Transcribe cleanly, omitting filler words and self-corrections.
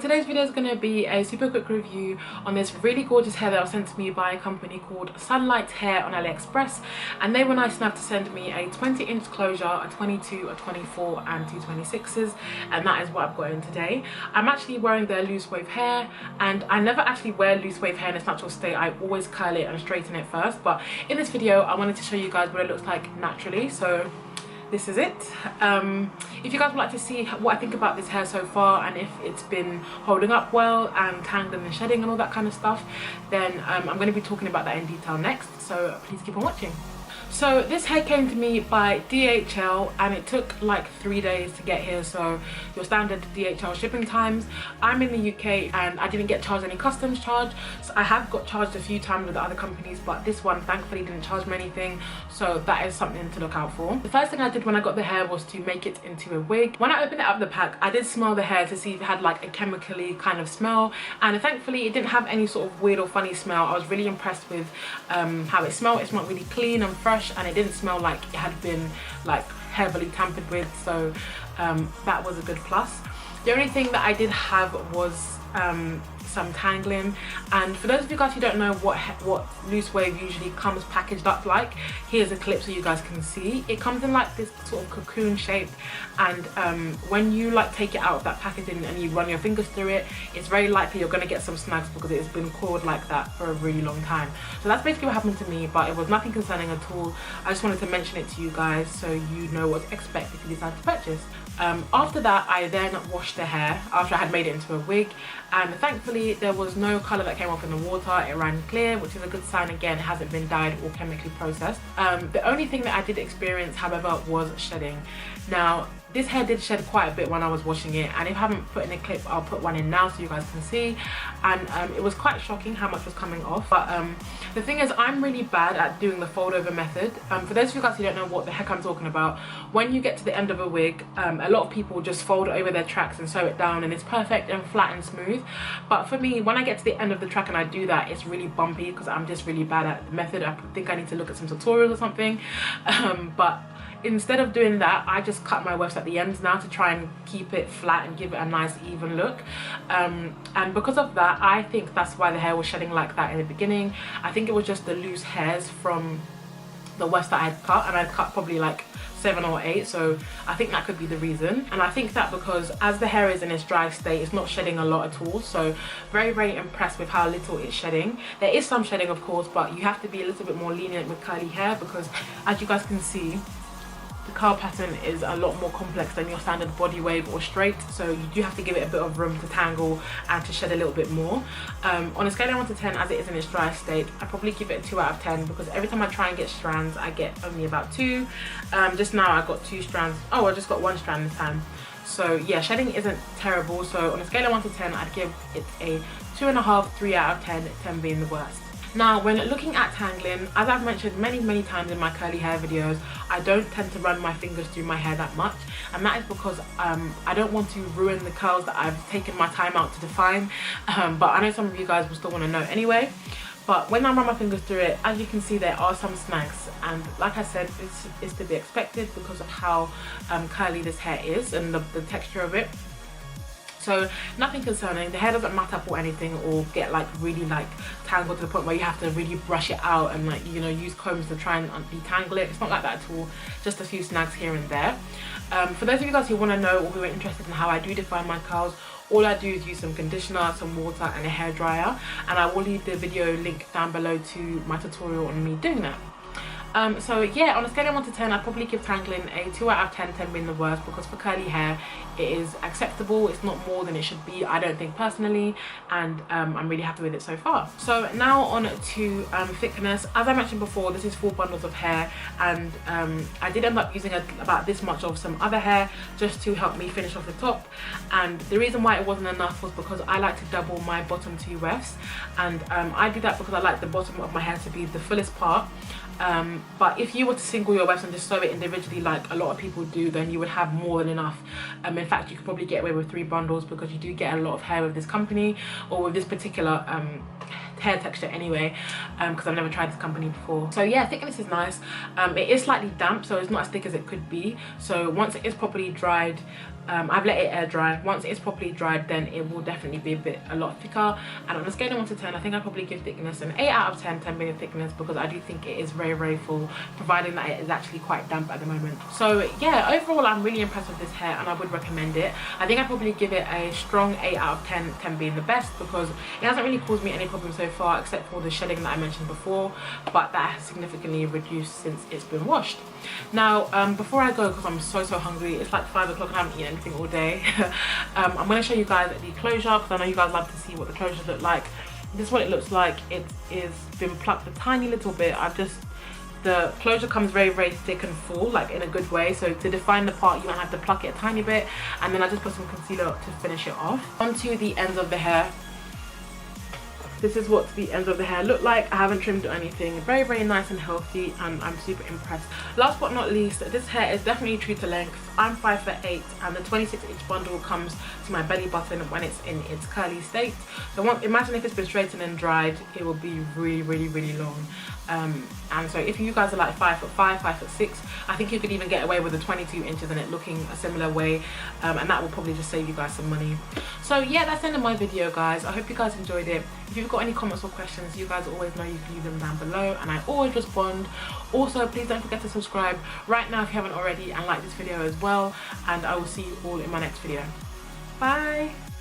today's video is going to be a super quick review on this really gorgeous hair that was sent to me by a company called Sunlight Hair on Aliexpress, and they were nice enough to send me a 20-inch closure, a 22, a 24 and two 26s, and that is what I've got in today. I'm actually wearing their loose wave hair, and I never actually wear loose wave hair in its natural state. I always curl it and straighten it first, but in this video I wanted to show you guys what it looks like naturally. So this is it. If you guys would like to see what I think about this hair so far and if it's been holding up well and tangling and shedding and all that kind of stuff, then I'm going to be talking about that in detail next, so please keep on watching. So this hair came to me by DHL and it took like 3 days to get here, so your standard DHL shipping times. I'm in the UK and I didn't get charged any customs charge, so I have got charged a few times with the other companies, but this one thankfully didn't charge me anything, so that is something to look out for. The first thing I did when I got the hair was to make it into a wig. When I opened it up the pack, I did smell the hair to see if it had like a chemically kind of smell, and thankfully it didn't have any sort of weird or funny smell. I was really impressed with how it smelled. It smelled really clean and fresh, and it didn't smell like it had been like heavily tampered with, so that was a good plus. The only thing that I did have was some tangling, and for those of you guys who don't know what loose wave usually comes packaged up like, here's a clip so you guys can see. It comes in like this sort of cocoon shape, and when you like take it out of that packaging and you run your fingers through it, it's very likely you're going to get some snags because it's been coiled like that for a really long time. So that's basically what happened to me, but it was nothing concerning at all. I just wanted to mention it to you guys so you know what to expect if you decide to purchase. After that, I then washed the hair after I had made it into a wig, and thankfully there was no colour that came off in the water. It ran clear, which is a good sign. Again, it hasn't been dyed or chemically processed. The only thing that I did experience, however, was shedding. Now this hair did shed quite a bit when I was washing it, and if I haven't put in a clip, I'll put one in now so you guys can see. And it was quite shocking how much was coming off. But the thing is, I'm really bad at doing the fold over method. For those of you guys who don't know what the heck I'm talking about, when you get to the end of a wig, a lot of people just fold over their tracks and sew it down and it's perfect and flat and smooth. But for me, when I get to the end of the track and I do that, it's really bumpy because I'm just really bad at the method. I think I need to look at some tutorials or something. But instead of doing that, I just cut my wefts at the ends now to try and keep it flat and give it a nice even look. And because of that, I think that's why the hair was shedding like that in the beginning. I think it was just the loose hairs from the wefts that I had cut, and I'd cut probably like 7 or 8, so I think that could be the reason. And I think that because as the hair is in its dry state, it's not shedding a lot at all, so very impressed with how little it's shedding. There is some shedding of course, but you have to be a little bit more lenient with curly hair because, as you guys can see, the curl pattern is a lot more complex than your standard body wave or straight, so you do have to give it a bit of room to tangle and to shed a little bit more. On a scale of 1 to 10, as it is in its dry state, I probably give it a 2 out of 10 because every time I try and get strands, I get only about 2. Just now I got 2 strands. Oh, I just got 1 strand this time. So yeah, shedding isn't terrible. So on a scale of 1 to 10, I'd give it a 2.5, 3 out of 10, 10 being the worst. Now, when looking at tangling, as I've mentioned many times in my curly hair videos, I don't tend to run my fingers through my hair that much, and that is because I don't want to ruin the curls that I've taken my time out to define, but I know some of you guys will still want to know anyway. But when I run my fingers through it, as you can see, there are some snags, and like I said, it's to be expected because of how curly this hair is and the texture of it. So nothing concerning. The hair doesn't mat up or anything or get like really like tangled to the point where you have to really brush it out and like, you know, use combs to try and detangle it. It's not like that at all, just a few snags here and there. For those of you guys who want to know or who are interested in how I do define my curls, all I do is use some conditioner, some water and a hairdryer, and I will leave the video link down below to my tutorial on me doing that. So yeah, on a scale of 1 to 10, I'd probably give tangling a 2 out of 10, 10 being the worst, because for curly hair it is acceptable. It's not more than it should be, I don't think personally, and I'm really happy with it so far. So now on to thickness. As I mentioned before, this is 4 bundles of hair, and I did end up using about this much of some other hair just to help me finish off the top, and the reason why it wasn't enough was because I like to double my bottom 2 wefts, and I do that because I like the bottom of my hair to be the fullest part. But if you were to single your wefts and just sew it individually like a lot of people do, then you would have more than enough. In fact, you could probably get away with 3 bundles because you do get a lot of hair with this company or with this particular hair texture anyway, because I've never tried this company before. So yeah, thickness is nice. It is slightly damp, so it's not as thick as it could be. So once it is properly dried, I've let it air dry. Once it's properly dried, then it will definitely be a lot thicker. And on a scale of 1 to 10, I think I'd probably give thickness an 8 out of 10, 10 being thickness, because I do think it is very, very full, providing that it is actually quite damp at the moment. So yeah, overall I'm really impressed with this hair and I would recommend it. I think I'd probably give it a strong 8 out of 10, 10 being the best, because it hasn't really caused me any problems so far, except for the shedding that I mentioned before, but that has significantly reduced since it's been washed. Now before I go, because I'm so hungry, it's like 5 o'clock and I haven't eaten anything all day, I'm going to show you guys the closure, because I know you guys love to see what the closures look like. This is what it looks like. It is been plucked a tiny little bit. The closure comes very, very thick and full, like in a good way. So to define the part, you might have to pluck it a tiny bit, and then I just put some concealer to finish it off. Onto the ends of the hair. This is what the ends of the hair look like. I haven't trimmed or anything. Very, very nice and healthy, and I'm super impressed. Last but not least, this hair is definitely true to length. I'm 5'8", and the 26-inch bundle comes to my belly button when it's in its curly state. So imagine if it's been straightened and dried, it will be really, really, really long. And so if you guys are like 5'5", 5'6", I think you could even get away with the 22 inches and it looking a similar way, and that will probably just save you guys some money. So yeah, that's the end of my video, guys. I hope you guys enjoyed it. If you've got any comments or questions, you guys always know you can leave them down below, and I always respond. Also, please don't forget to subscribe right now if you haven't already, and like this video as well, and I will see you all in my next video. Bye.